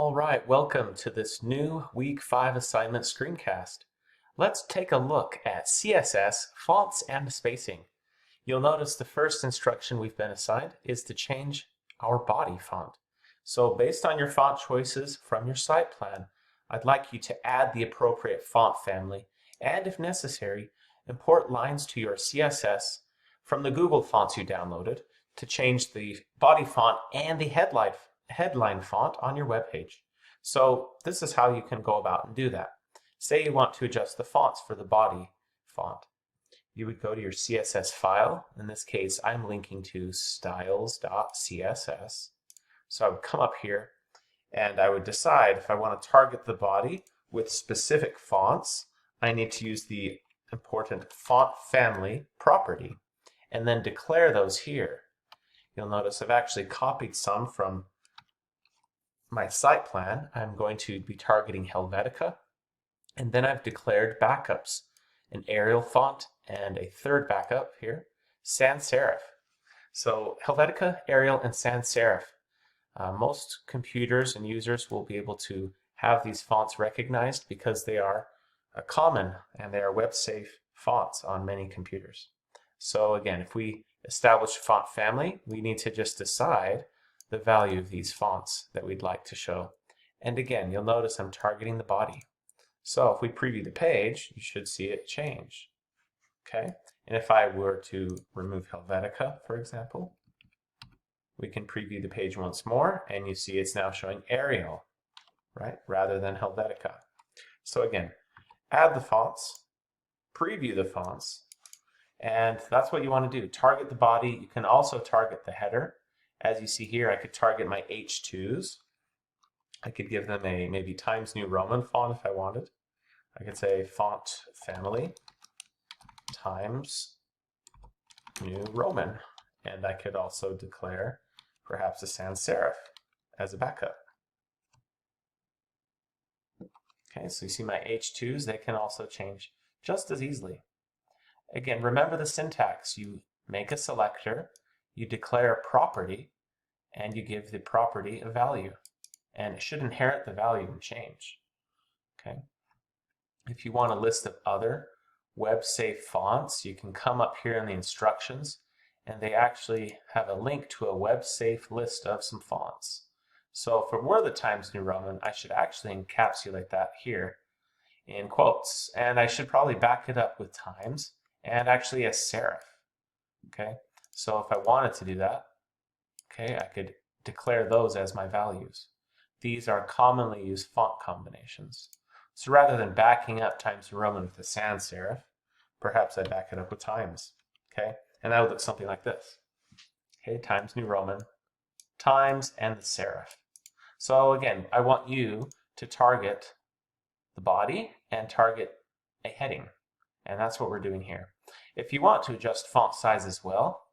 All right, welcome to this new Week 5 assignment screencast. Let's take a look at CSS, fonts, and spacing. You'll notice the first instruction we've been assigned is to change our body font. So based on your font choices from your site plan, I'd like you to add the appropriate font family and, if necessary, import lines to your CSS from the Google fonts you downloaded to change the body font and the headline font on your web page. So this is how you can go about and do that. Say you want to adjust the fonts for the body font. You would go to your CSS file. In this case, I'm linking to styles.css. So I would come up here and I would decide if I want to target the body with specific fonts. I need to use the important font family property and then declare those here. You'll notice I've actually copied some from my site plan. I'm going to be targeting Helvetica, and then I've declared backups, an Arial font and a third backup here, sans serif. So Helvetica, Arial, and sans serif. Most computers and users will be able to have these fonts recognized because they are common and they are web-safe fonts on many computers. So again, if we establish a font family, we need to just decide the value of these fonts that we'd like to show. And again, you'll notice I'm targeting the body. So if we preview the page, you should see it change. Okay, and if I were to remove Helvetica, for example, we can preview the page once more, and you see it's now showing Arial, right, rather than Helvetica. So again, add the fonts, preview the fonts, and that's what you want to do. Target the body. You can also target the header. As you see here, I could target my H2s. I could give them a maybe Times New Roman font if I wanted. I could say font family Times New Roman. And I could also declare perhaps a sans serif as a backup. Okay, so you see my H2s, they can also change just as easily. Again, remember the syntax. You make a selector, you declare a property, and you give the property a value. And it should inherit the value and change. Okay. If you want a list of other web-safe fonts, you can come up here in the instructions, and they actually have a link to a web-safe list of some fonts. So if it were the Times New Roman, I should actually encapsulate that here in quotes. And I should probably back it up with Times and actually a serif. Okay. So if I wanted to do that, okay, I could declare those as my values. These are commonly used font combinations. So rather than backing up Times New Roman with a sans serif, perhaps I back it up with Times. Okay, and that would look something like this. Okay, Times New Roman, Times, and the serif. So again, I want you to target the body and target a heading. And that's what we're doing here. If you want to adjust font size as well,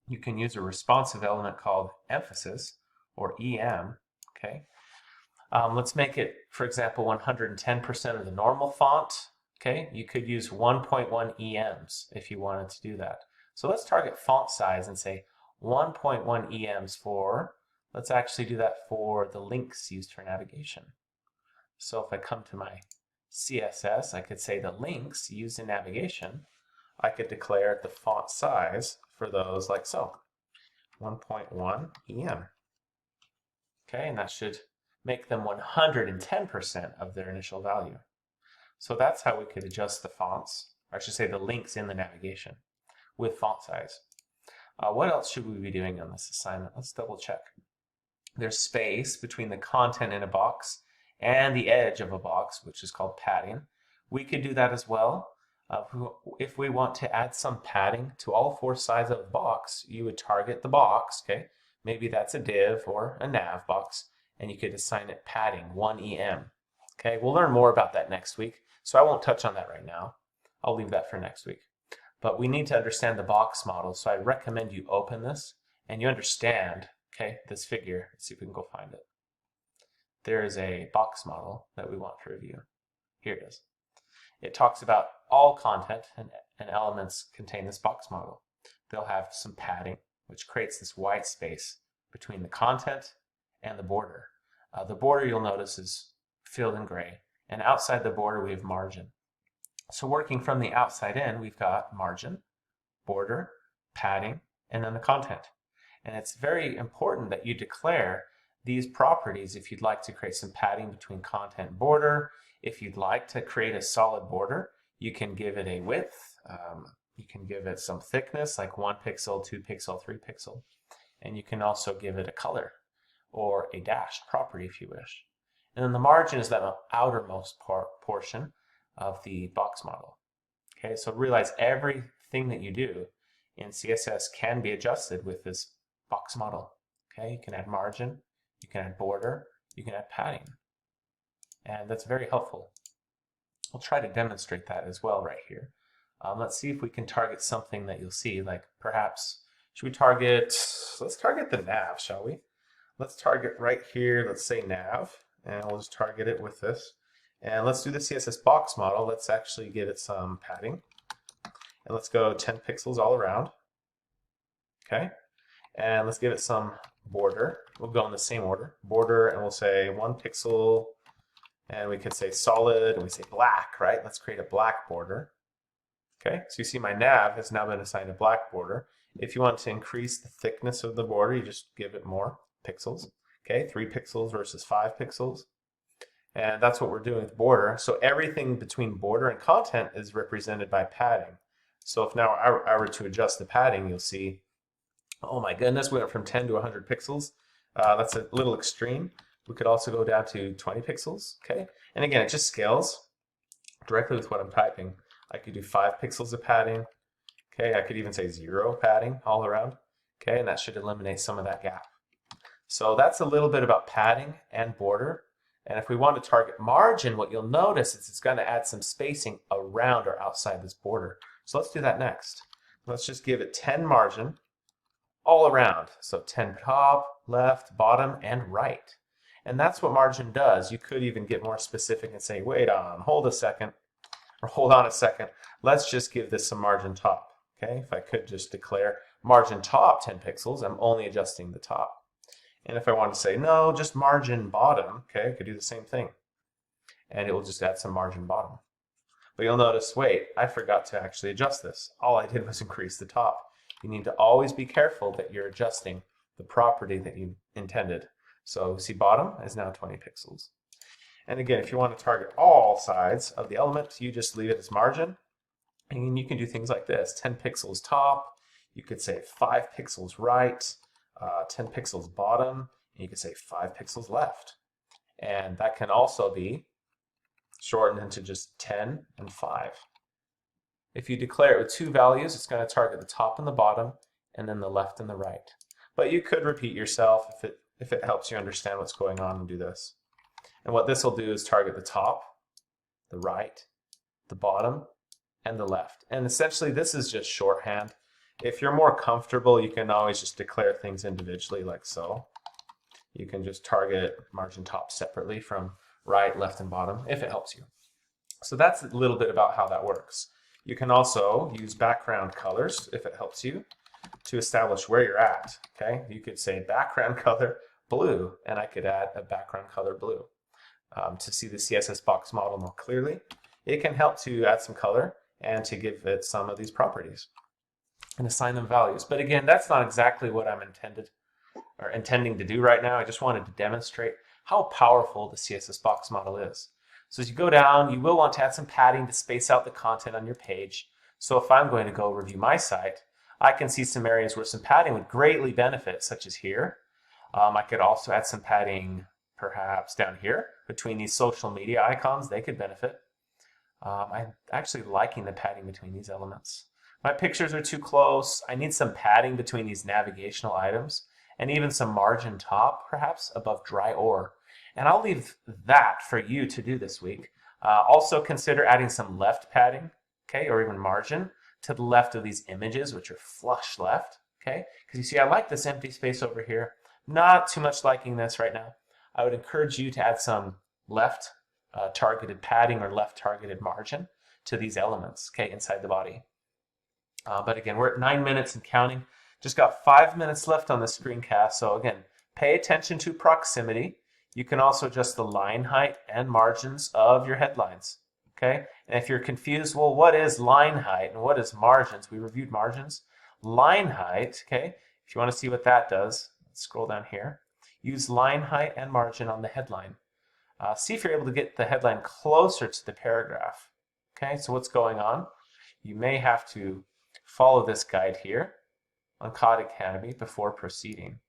you can use a responsive element called emphasis, or EM. Okay, let's make it, for example, 110% of the normal font. Okay, you could use 1.1 EMs if you wanted to do that. So let's target font size and say 1.1 EMs for, let's actually do that for the links used for navigation. So if I come to my CSS, I could say the links used in navigation, I could declare the font size for those like so, 1.1 EM. Okay, and that should make them 110% of their initial value. So that's how we could adjust the fonts, or I should say the links in the navigation with font size. What else should we be doing on this assignment? Let's double check. There's space between the content in a box and the edge of a box, which is called padding. We could do that as well. If we want to add some padding to all four sides of the box, you would target the box, okay? Maybe that's a div or a nav box, and you could assign it padding, 1 EM. Okay, we'll learn more about that next week, so I won't touch on that right now. I'll leave that for next week. But we need to understand the box model, so I recommend you open this and you understand, okay, this figure. Let's see if we can go find it. There is a box model that we want to review. Here it is. It talks about all content and elements contain this box model. They'll have some padding, which creates this white space between the content and the border. The border, you'll notice, is filled in gray. And outside the border, we have margin. So working from the outside in, we've got margin, border, padding, and then the content. And it's very important that you declare these properties if you'd like to create some padding between content and border. If you'd like to create a solid border, you can give it a width. You can give it some thickness, like 1 pixel, 2 pixel, 3 pixel. And you can also give it a color or a dashed property if you wish. And then the margin is that outermost portion of the box model. Okay, so realize everything that you do in CSS can be adjusted with this box model. Okay, you can add margin, you can add border, you can add padding. And that's very helpful. We'll try to demonstrate that as well right here. Let's see if we can target something that you'll see, like perhaps, let's target the nav, shall we? Let's target right here, let's say nav, and we'll just target it with this. And let's do the CSS box model. Let's actually give it some padding. And let's go 10 pixels all around. Okay. And let's give it some border. We'll go in the same order. Border, and we'll say 1 pixel, and we could say solid, and we say black, right? Let's create a black border. Okay, so you see my nav has now been assigned a black border. If you want to increase the thickness of the border, you just give it more pixels. Okay, 3 pixels versus 5 pixels. And that's what we're doing with border. So everything between border and content is represented by padding. So if now I were to adjust the padding, you'll see, oh my goodness, we went from 10 to 100 pixels. That's a little extreme. We could also go down to 20 pixels, okay? And again, it just scales directly with what I'm typing. I could do 5 pixels of padding, okay? I could even say 0 padding all around, okay? And that should eliminate some of that gap. So that's a little bit about padding and border. And if we want to target margin, what you'll notice is it's going to add some spacing around or outside this border. So let's do that next. Let's just give it 10 margin all around. So 10 top, left, bottom, and right. And that's what margin does. You could even get more specific and say, wait on, hold on a second. Let's just give this some margin top. Okay, if I could just declare margin top 10 pixels, I'm only adjusting the top. And if I want to say, no, just margin bottom, okay, I could do the same thing. And it will just add some margin bottom. But you'll notice, wait, I forgot to actually adjust this. All I did was increase the top. You need to always be careful that you're adjusting the property that you intended. So see, bottom is now 20 pixels. And again, if you want to target all sides of the element, you just leave it as margin. And you can do things like this, 10 pixels top. You could say 5 pixels right. 10 pixels bottom, and you can say 5 pixels left. And that can also be shortened into just 10 and 5. If you declare it with 2 values, it's going to target the top and the bottom, and then the left and the right. But you could repeat yourself if it helps you understand what's going on and do this. And what this will do is target the top, the right, the bottom, and the left. And essentially, this is just shorthand. If you're more comfortable, you can always just declare things individually like so. You can just target margin top separately from right, left, and bottom if it helps you. So that's a little bit about how that works. You can also use background colors if it helps you to establish where you're at. Okay, you could say background color blue, and I could add a background color blue. To see the CSS box model more clearly, it can help to add some color and to give it some of these properties and assign them values. But again, that's not exactly what I'm intending to do right now. I just wanted to demonstrate how powerful the CSS box model is. So as you go down, you will want to add some padding to space out the content on your page. So if I'm going to go review my site, I can see some areas where some padding would greatly benefit, such as here. I could also add some padding perhaps down here between these social media icons. They could benefit. I'm actually liking the padding between these elements. My pictures are too close. I need some padding between these navigational items and even some margin top, perhaps, above dry or. And I'll leave that for you to do this week. Also consider adding some left padding, okay, or even margin to the left of these images, which are flush left, okay? Because you see, I like this empty space over here. Not too much liking this right now. I would encourage you to add some left targeted padding or left targeted margin to these elements, okay, inside the body. But again, we're at 9 minutes and counting. Just got 5 minutes left on the screencast. So again, pay attention to proximity. You can also adjust the line height and margins of your headlines. Okay, and if you're confused, well, what is line height and what is margins? We reviewed margins. Line height, okay, if you want to see what that does, let's scroll down here. Use line height and margin on the headline. See if you're able to get the headline closer to the paragraph. Okay, so what's going on? You may have to follow this guide here on Khan Academy before proceeding.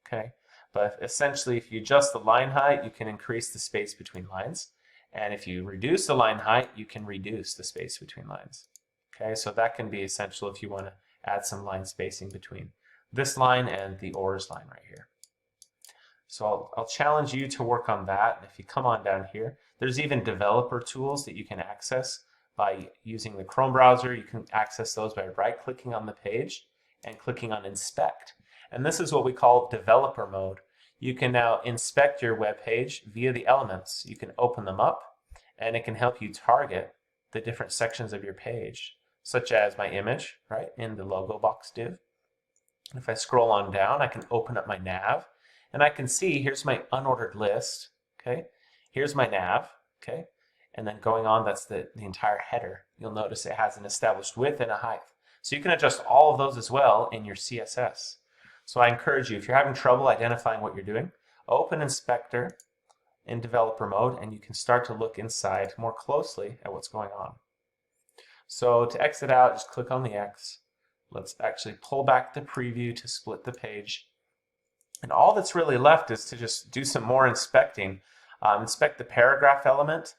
Okay, but essentially if you adjust the line height, you can increase the space between lines. And if you reduce the line height, you can reduce the space between lines. Okay, so that can be essential if you want to add some line spacing between this line and the ORS line right here. So I'll challenge you to work on that. And if you come on down here, there's even developer tools that you can access by using the Chrome browser. You can access those by right-clicking on the page and clicking on Inspect. And this is what we call developer mode. You can now inspect your web page via the elements. You can open them up, and it can help you target the different sections of your page, such as my image, right, in the logo box div. If I scroll on down, I can open up my nav, and I can see here's my unordered list, okay? Here's my nav, okay? And then going on, that's the entire header. You'll notice it has an established width and a height. So you can adjust all of those as well in your CSS. So I encourage you, if you're having trouble identifying what you're doing, open Inspector in developer mode, and you can start to look inside more closely at what's going on. So to exit out, just click on the X. Let's actually pull back the preview to split the page. And all that's really left is to just do some more inspecting. Inspect the paragraph element.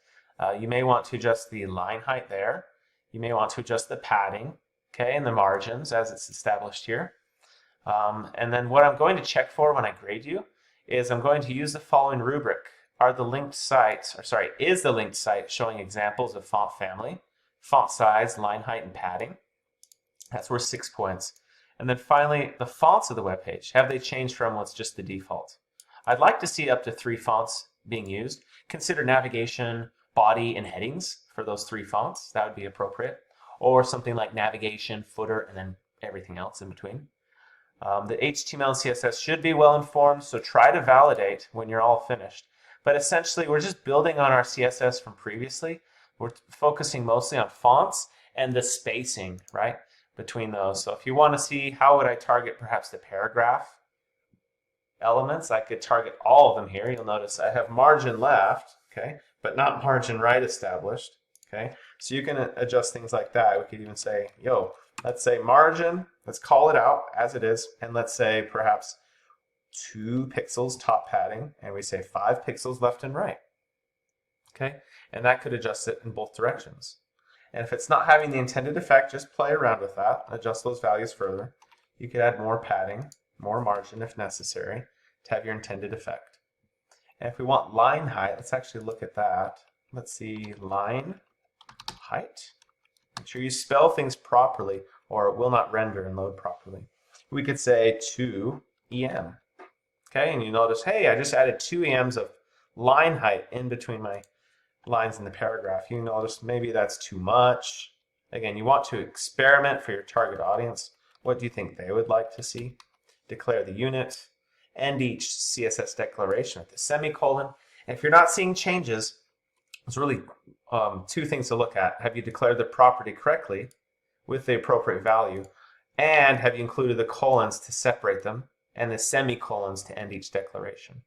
You may want to adjust the line height there. You may want to adjust the padding, okay, and the margins as it's established here. And then what I'm going to check for when I grade you is I'm going to use the following rubric. Is the linked site showing examples of font family, font size, line height, and padding? That's worth 6 points. And then finally, the fonts of the web page. Have they changed from what's just the default? I'd like to see up to 3 fonts being used. Consider navigation, body, and headings for those 3 fonts. That would be appropriate. Or something like navigation, footer, and then everything else in between. The HTML and CSS should be well informed, so try to validate when you're all finished. But essentially, we're just building on our CSS from previously. We're focusing mostly on fonts and the spacing, right, between those. So if you want to see how would I target perhaps the paragraph elements, I could target all of them here. You'll notice I have margin left, okay, but not margin right established, okay. So you can adjust things like that. We could even say, let's say margin, let's call it out as it is, and let's say perhaps 2 pixels top padding, and we say 5 pixels left and right. Okay, and that could adjust it in both directions. And if it's not having the intended effect, just play around with that, adjust those values further. You could add more padding, more margin if necessary, to have your intended effect. And if we want line height, let's actually look at that. Let's see, line height. Make sure you spell things properly, or it will not render and load properly. We could say 2 EM. Okay, and you notice, hey, I just added 2 EMs of line height in between my lines in the paragraph. You notice maybe that's too much. Again, you want to experiment for your target audience. What do you think they would like to see? Declare the unit, end each CSS declaration with the semicolon. And if you're not seeing changes, there's really 2 things to look at. Have you declared the property correctly with the appropriate value? And have you included the colons to separate them and the semicolons to end each declaration?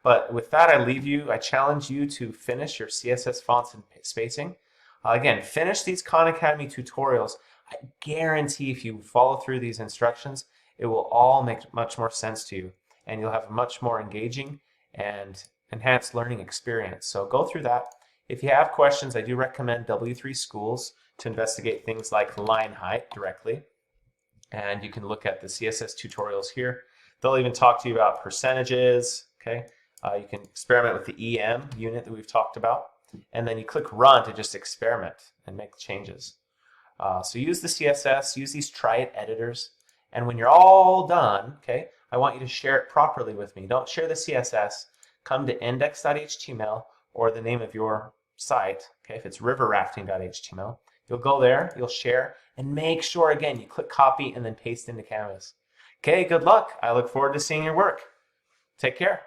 But with that, I challenge you to finish your CSS fonts and spacing. Again, finish these Khan Academy tutorials. I guarantee if you follow through these instructions, it will all make much more sense to you, and you'll have a much more engaging and enhanced learning experience. So go through that. If you have questions, I do recommend W3 Schools to investigate things like line height directly. And you can look at the CSS tutorials here. They'll even talk to you about percentages, okay? You can experiment with the EM unit that we've talked about, and then you click Run to just experiment and make changes. So use the CSS, use these try it editors, and when you're all done, okay, I want you to share it properly with me. Don't share the CSS. Come to index.html or the name of your site, okay, if it's riverrafting.html. You'll go there, you'll share, and make sure, again, you click copy and then paste into Canvas. Okay, good luck. I look forward to seeing your work. Take care.